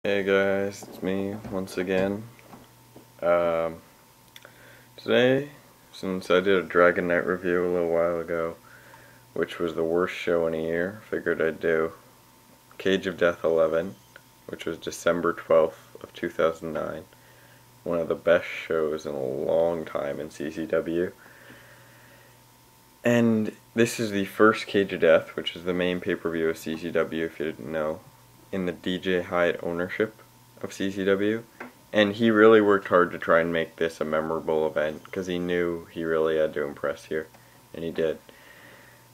Hey guys, it's me once again. Today, since I did a Dragon Knight review a little while ago, which was the worst show in a year, figured I'd do Cage of Death 11, which was December 12th of 2009. One of the best shows in a long time in CZW. And this is the first Cage of Death, which is the main pay-per-view of CZW, if you didn't know, in the DJ Hyde ownership of CZW. And he really worked hard to try and make this a memorable event, because he knew he really had to impress here, and he did.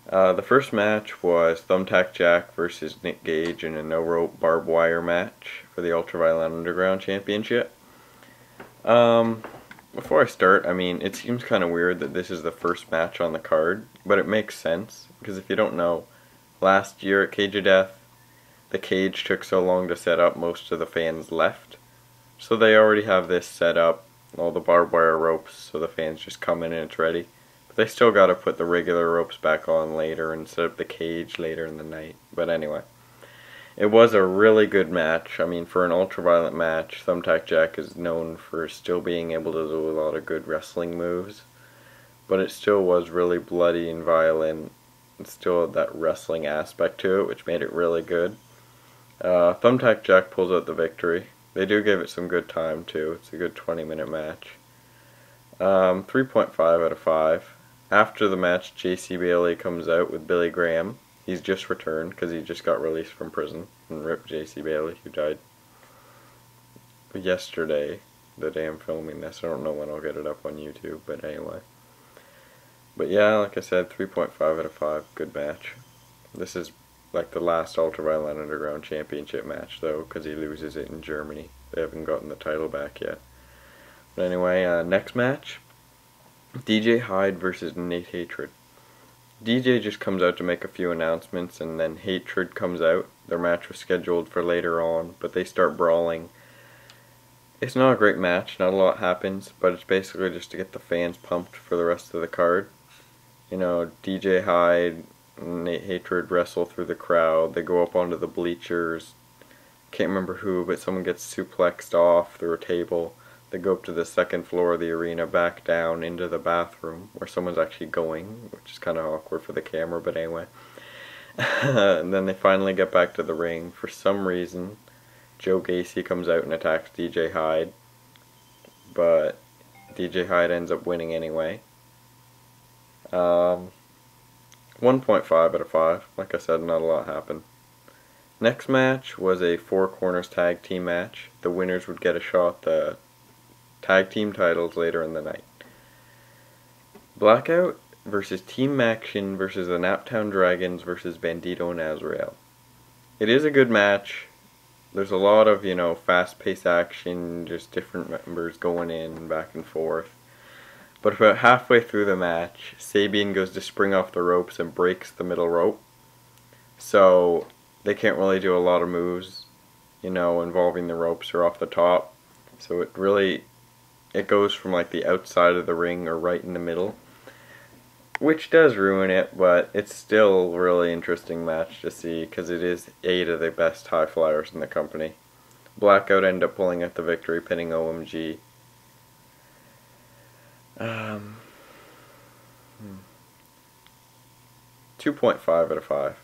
The first match was Thumbtack Jack versus Nick Gage in a no-rope barbed wire match for the Ultraviolent Underground Championship. Before I start, I mean, it seems kind of weird that this is the first match on the card, but it makes sense, because if you don't know, last year at Cage of Death, the cage took so long to set up, most of the fans left. So they already have this set up, all the barbed wire ropes, so the fans just come in and it's ready. But they still gotta put the regular ropes back on later and set up the cage later in the night. But anyway, it was a really good match. I mean, for an Ultraviolent match, Thumbtack Jack is known for still being able to do a lot of good wrestling moves. But it still was really bloody and violent. It still had that wrestling aspect to it, which made it really good. Thumbtack Jack pulls out the victory. They do give it some good time too. It's a good 20-minute match. 3.5 out of 5. After the match, JC Bailey comes out with Billy Graham. He's just returned because he just got released from prison. And rip JC Bailey, who died yesterday, the day I'm filming this. I don't know when I'll get it up on YouTube, but anyway. But yeah, like I said, 3.5 out of 5. Good match. This is like the last Ultraviolent Underground Championship match, though, because he loses it in Germany. They haven't gotten the title back yet. But anyway, next match, DJ Hyde versus Nate Hatred. DJ just comes out to make a few announcements, and then Hatred comes out. Their match was scheduled for later on, but they start brawling. It's not a great match, not a lot happens, but it's basically just to get the fans pumped for the rest of the card. You know, DJ Hyde and Nate Hatred wrestle through the crowd. They go up onto the bleachers. Can't remember who, but someone gets suplexed off through a table. They go up to the second floor of the arena, back down into the bathroom where someone's actually going, which is kind of awkward for the camera, but anyway. And then they finally get back to the ring. For some reason, Joe Gacy comes out and attacks DJ Hyde, but DJ Hyde ends up winning anyway. 1.5 out of 5. Like I said, not a lot happened. Next match was a 4 corners tag team match. The winners would get a shot at the tag team titles later in the night. BLKOUT versus Team Macktion versus the Naptown Dragons versus Bandido and Azriael. It is a good match. There's a lot of, you know, fast-paced action, just different members going in and back and forth. But about halfway through the match, Sabian goes to spring off the ropes and breaks the middle rope. So they can't really do a lot of moves, you know, involving the ropes or off the top. So it goes from like the outside of the ring or right in the middle, which does ruin it, but it's still a really interesting match to see because it is 8 of the best high flyers in the company. BLKOUT end up pulling out the victory, pinning OMG. 2.5 out of 5.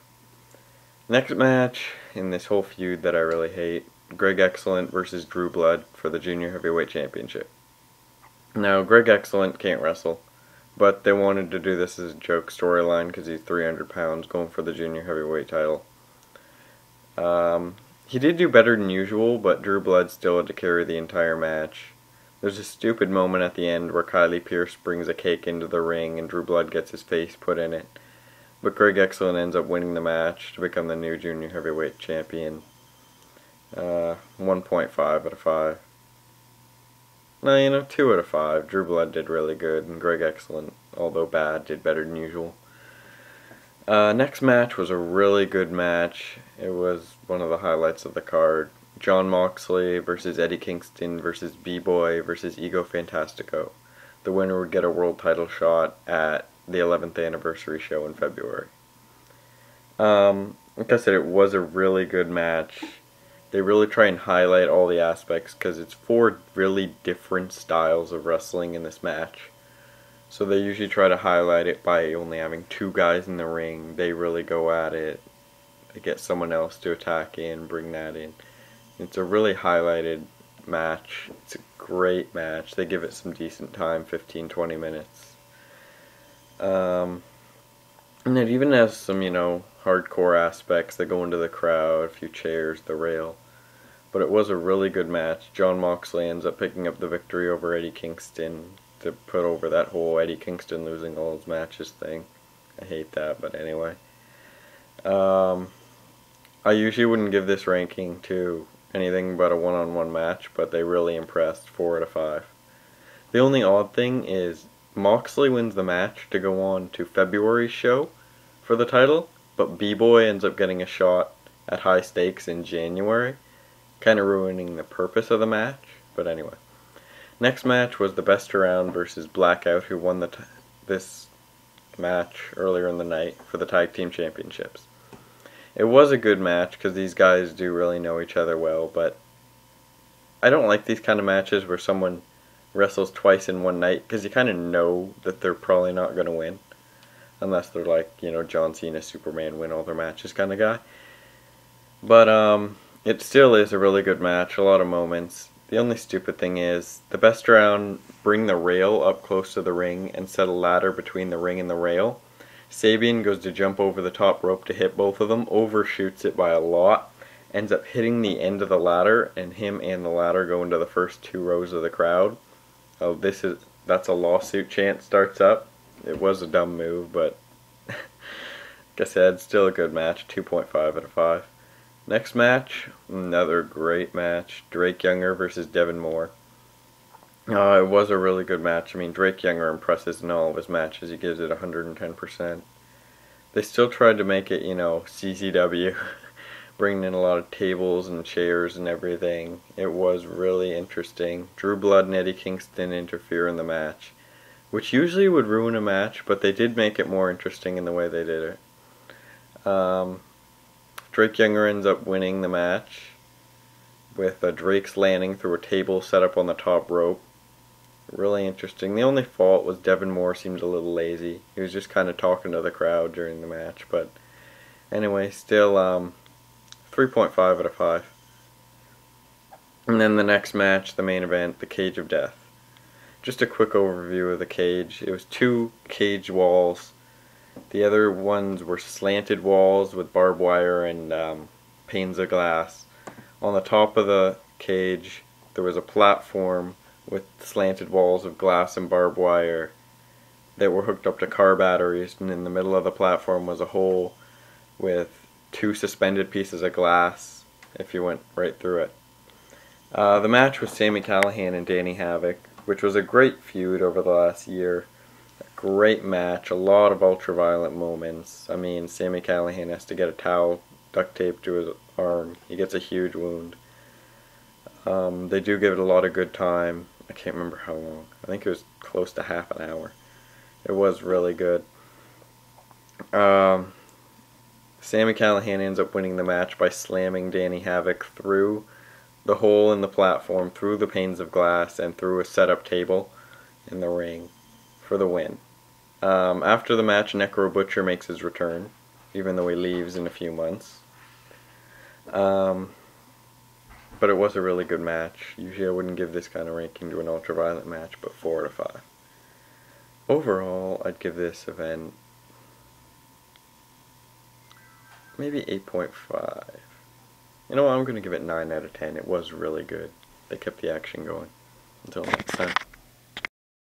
Next match in this whole feud that I really hate, Greg Excellent versus Drew Blood for the Junior Heavyweight Championship. Now, Greg Excellent can't wrestle, but they wanted to do this as a joke storyline because he's 300 pounds going for the Junior Heavyweight title. He did do better than usual, but Drew Blood still had to carry the entire match. There's a stupid moment at the end where Kylie Pierce brings a cake into the ring and Drew Blood gets his face put in it. But Greg Excellent ends up winning the match to become the new Junior Heavyweight Champion. 1.5 out of 5. No, you know, 2 out of 5. Drew Blood did really good, and Greg Excellent, although bad, did better than usual. Next match was a really good match. It was one of the highlights of the card. John Moxley versus Eddie Kingston versus B-Boy versus Ego Fantastico. The winner would get a world title shot at the 11th anniversary show in February. Like I said, it was a really good match. They really try and highlight all the aspects because it's 4 really different styles of wrestling in this match. So they usually try to highlight it by only having 2 guys in the ring. They really go at it. They get someone else to attack in, bring that in. It's a really highlighted match. It's a great match. They give it some decent time, 15-20 minutes. And it even has some, you know, hardcore aspects that go into the crowd, a few chairs, the rail. But it was a really good match. John Moxley ends up picking up the victory over Eddie Kingston to put over that whole Eddie Kingston losing all his matches thing. I hate that, but anyway. I usually wouldn't give this ranking to anything but a one-on-one match, but they really impressed, 4 out of 5. The only odd thing is Moxley wins the match to go on to February's show for the title, but B-Boy ends up getting a shot at High Stakes in January, kind of ruining the purpose of the match, but anyway. Next match was the Best Around versus BLKOUT, who won this match earlier in the night for the Tag Team Championships. It was a good match because these guys do really know each other well, but I don't like these kind of matches where someone wrestles twice in one night because you kind of know that they're probably not going to win. Unless they're like, you know, John Cena, Superman, win all their matches kind of guy. But it still is a really good match, a lot of moments. The only stupid thing is, the Best Around bring the rail up close to the ring and set a ladder between the ring and the rail. Sabian goes to jump over the top rope to hit both of them, overshoots it by a lot, ends up hitting the end of the ladder, and him and the ladder go into the first 2 rows of the crowd. Oh, that's a lawsuit chant starts up. It was a dumb move, but like I said, still a good match, 2.5 out of 5. Next match, another great match, Drake Younger versus Devon Moore. It was a really good match. I mean, Drake Younger impresses in all of his matches. He gives it 110%. They still tried to make it, you know, CZW, bringing in a lot of tables and chairs and everything. It was really interesting. Drew Blood and Eddie Kingston interfere in the match, which usually would ruin a match, but they did make it more interesting in the way they did it. Drake Younger ends up winning the match with Drake's landing through a table set up on the top rope. Really interesting. The only fault was Devon Moore seemed a little lazy. He was just kind of talking to the crowd during the match, but anyway, still 3.5 out of 5. And then the next match, the main event, the Cage of Death. Just a quick overview of the cage. It was 2 cage walls. The other ones were slanted walls with barbed wire and panes of glass. On the top of the cage, there was a platform with slanted walls of glass and barbed wire that were hooked up to car batteries, and in the middle of the platform was a hole with 2 suspended pieces of glass if you went right through it. The match was Sami Callahan and Danny Havok, which was a great feud over the last year. A great match, a lot of ultraviolent moments. I mean, Sami Callahan has to get a towel duct taped to his arm. He gets a huge wound. They do give it a lot of good time. I can't remember how long. I think it was close to half an hour. It was really good. Sami Callahan ends up winning the match by slamming Danny Havok through the hole in the platform, through the panes of glass, and through a setup table in the ring for the win. After the match, Necro Butcher makes his return, even though he leaves in a few months. But it was a really good match. Usually I wouldn't give this kind of ranking to an ultraviolent match, but 4 out of 5. Overall, I'd give this event maybe 8.5. You know what, I'm going to give it 9 out of 10. It was really good. They kept the action going. Until next time.